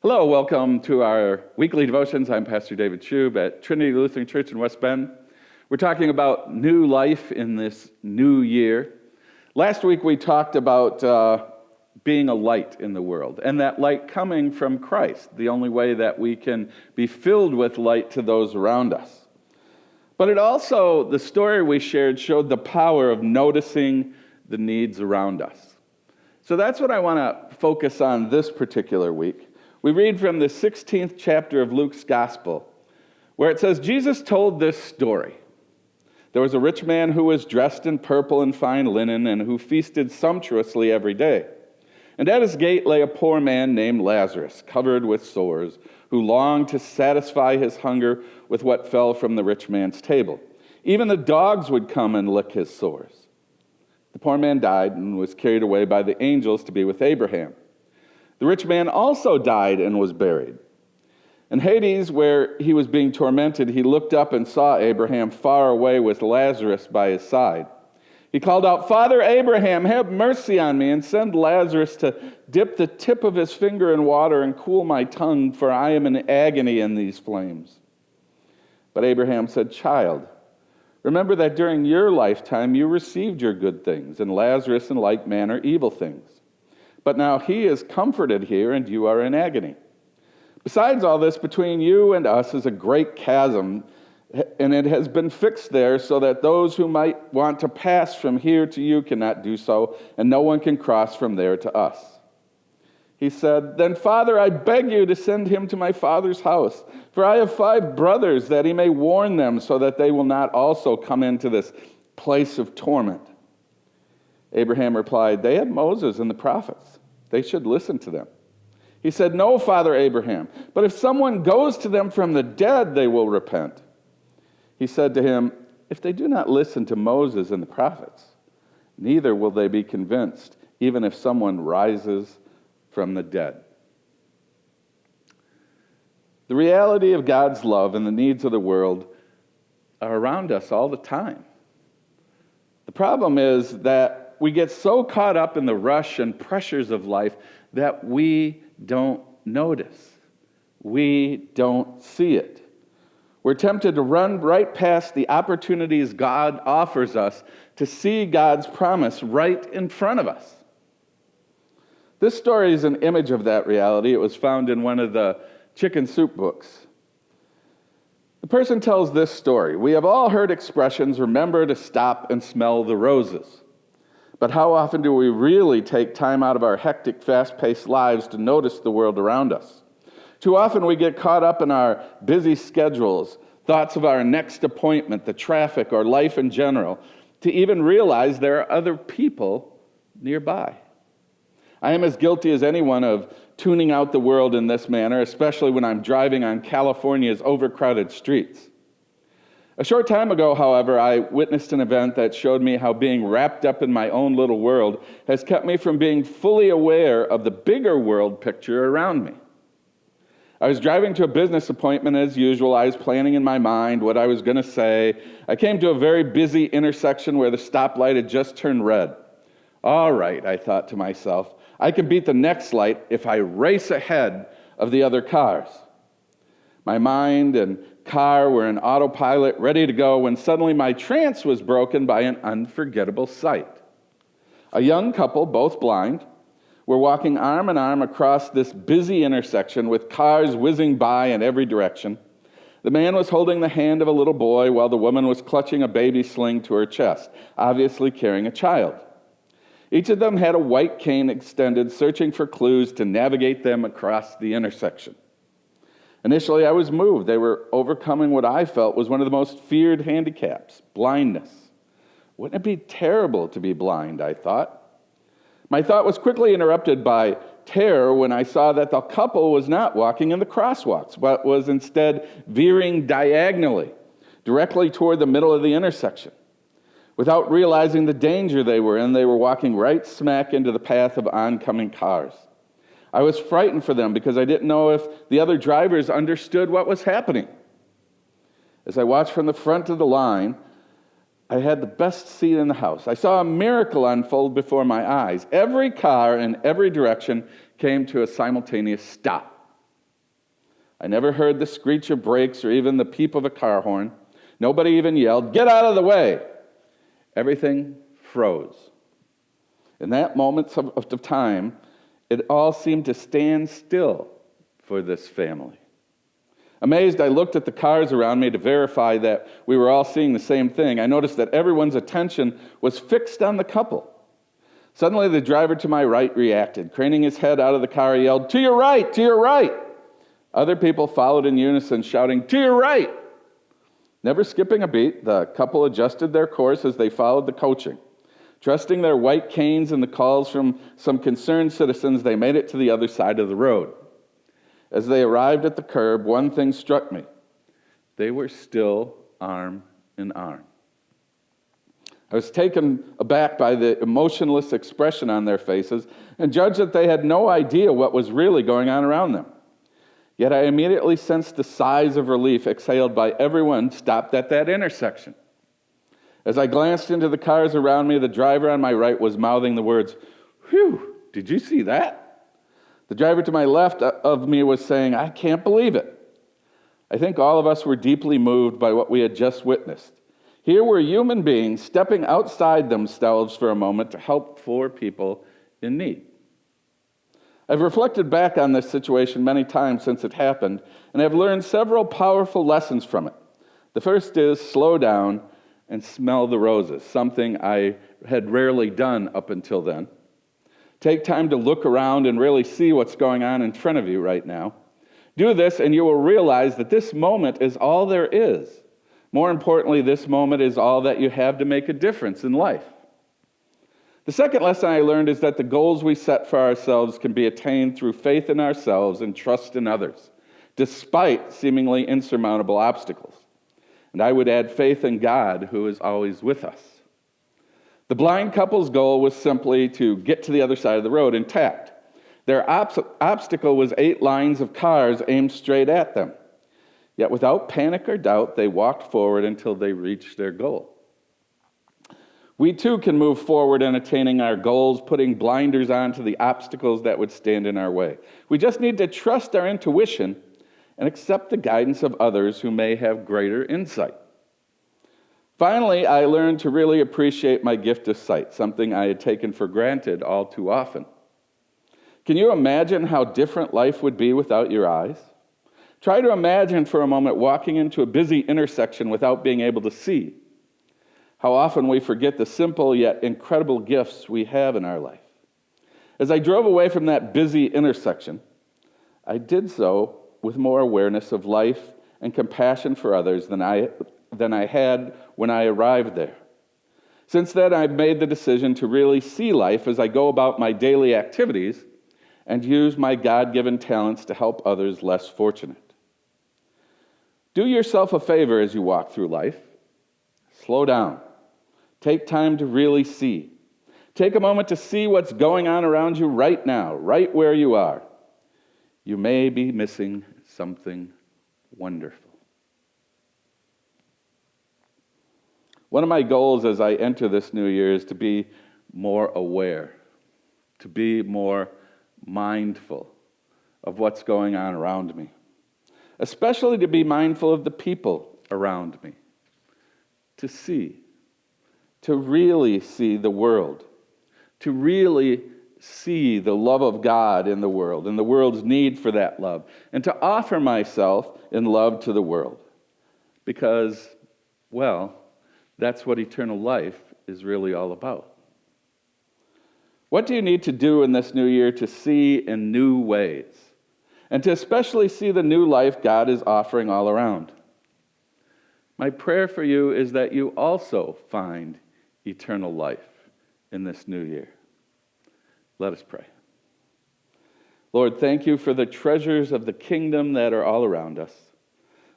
Hello, welcome to our weekly devotions. I'm Pastor David Schoob at Trinity Lutheran Church in West Bend. We're talking about new life in this new year. Last week we talked about being a light in the world, and that light coming from Christ, the only way that we can be filled with light to those around us. But it also, the story we shared, showed the power of noticing the needs around us. So that's what I want to focus on this particular week. We read from the 16th chapter of Luke's Gospel, where it says, Jesus told this story. There was a rich man who was dressed in purple and fine linen and who feasted sumptuously every day. And at his gate lay a poor man named Lazarus, covered with sores, who longed to satisfy his hunger with what fell from the rich man's table. Even the dogs would come and lick his sores. The poor man died and was carried away by the angels to be with Abraham. The rich man also died and was buried. In Hades, where he was being tormented, he looked up and saw Abraham far away with Lazarus by his side. He called out, "Father Abraham, have mercy on me and send Lazarus to dip the tip of his finger in water and cool my tongue, for I am in agony in these flames." But Abraham said, "Child, remember that during your lifetime you received your good things, and Lazarus in like manner evil things. But now he is comforted here, and you are in agony. Besides all this, between you and us is a great chasm, and it has been fixed there so that those who might want to pass from here to you cannot do so, and no one can cross from there to us." He said, "Then, Father, I beg you to send him to my father's house, for I have 5 brothers, that he may warn them so that they will not also come into this place of torment." Abraham replied, "They have Moses and the prophets. They should listen to them." He said, "No, Father Abraham, but if someone goes to them from the dead, they will repent." He said to him, "If they do not listen to Moses and the prophets, neither will they be convinced, even if someone rises from the dead." The reality of God's love and the needs of the world are around us all the time. The problem is that we get so caught up in the rush and pressures of life that we don't notice. We don't see it. We're tempted to run right past the opportunities God offers us to see God's promise right in front of us. This story is an image of that reality. It was found in one of the chicken soup books. The person tells this story: "We have all heard expressions, 'Remember to stop and smell the roses.' But how often do we really take time out of our hectic, fast-paced lives to notice the world around us? Too often we get caught up in our busy schedules, thoughts of our next appointment, the traffic, or life in general, to even realize there are other people nearby. I am as guilty as anyone of tuning out the world in this manner, especially when I'm driving on California's overcrowded streets. A short time ago, however, I witnessed an event that showed me how being wrapped up in my own little world has kept me from being fully aware of the bigger world picture around me. I was driving to a business appointment as usual. I was planning in my mind what I was going to say. I came to a very busy intersection where the stoplight had just turned red. All right, I thought to myself, I can beat the next light if I race ahead of the other cars. My mind and car were in autopilot, ready to go, when suddenly my trance was broken by an unforgettable sight. A young couple, both blind, were walking arm in arm across this busy intersection with cars whizzing by in every direction. The man was holding the hand of a little boy while the woman was clutching a baby sling to her chest, obviously carrying a child. Each of them had a white cane extended, searching for clues to navigate them across the intersection. Initially, I was moved. They were overcoming what I felt was one of the most feared handicaps, blindness. Wouldn't it be terrible to be blind, I thought. My thought was quickly interrupted by terror when I saw that the couple was not walking in the crosswalks, but was instead veering diagonally, directly toward the middle of the intersection. Without realizing the danger they were in, they were walking right smack into the path of oncoming cars. I was frightened for them because I didn't know if the other drivers understood what was happening. As I watched from the front of the line, I had the best seat in the house. I saw a miracle unfold before my eyes. Every car in every direction came to a simultaneous stop. I never heard the screech of brakes or even the peep of a car horn. Nobody even yelled, "Get out of the way!" Everything froze. In that moment of time, it all seemed to stand still for this family. Amazed, I looked at the cars around me to verify that we were all seeing the same thing. I noticed that everyone's attention was fixed on the couple. Suddenly, the driver to my right reacted. Craning his head out of the car, he yelled, "To your right! To your right!" Other people followed in unison, shouting, "To your right!" Never skipping a beat, the couple adjusted their course as they followed the coaching. Trusting their white canes and the calls from some concerned citizens, they made it to the other side of the road. As they arrived at the curb, one thing struck me. They were still arm in arm. I was taken aback by the emotionless expression on their faces and judged that they had no idea what was really going on around them. Yet I immediately sensed the sighs of relief exhaled by everyone stopped at that intersection. As I glanced into the cars around me, the driver on my right was mouthing the words, "Whew, did you see that?" The driver to my left of me was saying, "I can't believe it." I think all of us were deeply moved by what we had just witnessed. Here were human beings stepping outside themselves for a moment to help four people in need. I've reflected back on this situation many times since it happened, and I've learned several powerful lessons from it. The first is slow down and smell the roses, something I had rarely done up until then. Take time to look around and really see what's going on in front of you right now. Do this and you will realize that this moment is all there is. More importantly, this moment is all that you have to make a difference in life. The second lesson I learned is that the goals we set for ourselves can be attained through faith in ourselves and trust in others, despite seemingly insurmountable obstacles. And I would add faith in God, who is always with us. The blind couple's goal was simply to get to the other side of the road intact. Their obstacle was 8 lines of cars aimed straight at them. Yet without panic or doubt, they walked forward until they reached their goal. We too can move forward in attaining our goals, putting blinders on to the obstacles that would stand in our way. We just need to trust our intuition and accept the guidance of others who may have greater insight. Finally, I learned to really appreciate my gift of sight, something I had taken for granted all too often. Can you imagine how different life would be without your eyes? Try to imagine for a moment walking into a busy intersection without being able to see. How often we forget the simple yet incredible gifts we have in our life. As I drove away from that busy intersection, I did so with more awareness of life and compassion for others than I had when I arrived there. Since then, I've made the decision to really see life as I go about my daily activities and use my God-given talents to help others less fortunate. Do yourself a favor as you walk through life. Slow down. Take time to really see. Take a moment to see what's going on around you right now, right where you are. You may be missing something wonderful. One of my goals as I enter this new year is to be more aware, to be more mindful of what's going on around me, especially to be mindful of the people around me, to really see the world, to really see the love of God in the world and the world's need for that love, and to offer myself in love to the world. Because, well, that's what eternal life is really all about. What do you need to do in this new year to see in new ways, and to especially see the new life God is offering all around? My prayer for you is that you also find eternal life in this new year. Let us pray. Lord, thank you for the treasures of the kingdom that are all around us.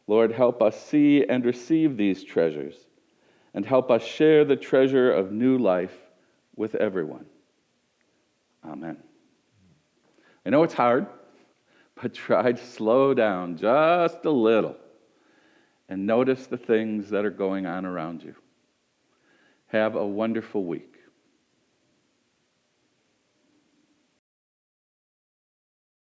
Lord, help us see and receive these treasures, and help us share the treasure of new life with everyone. Amen. I know it's hard, but try to slow down just a little and notice the things that are going on around you. Have a wonderful week.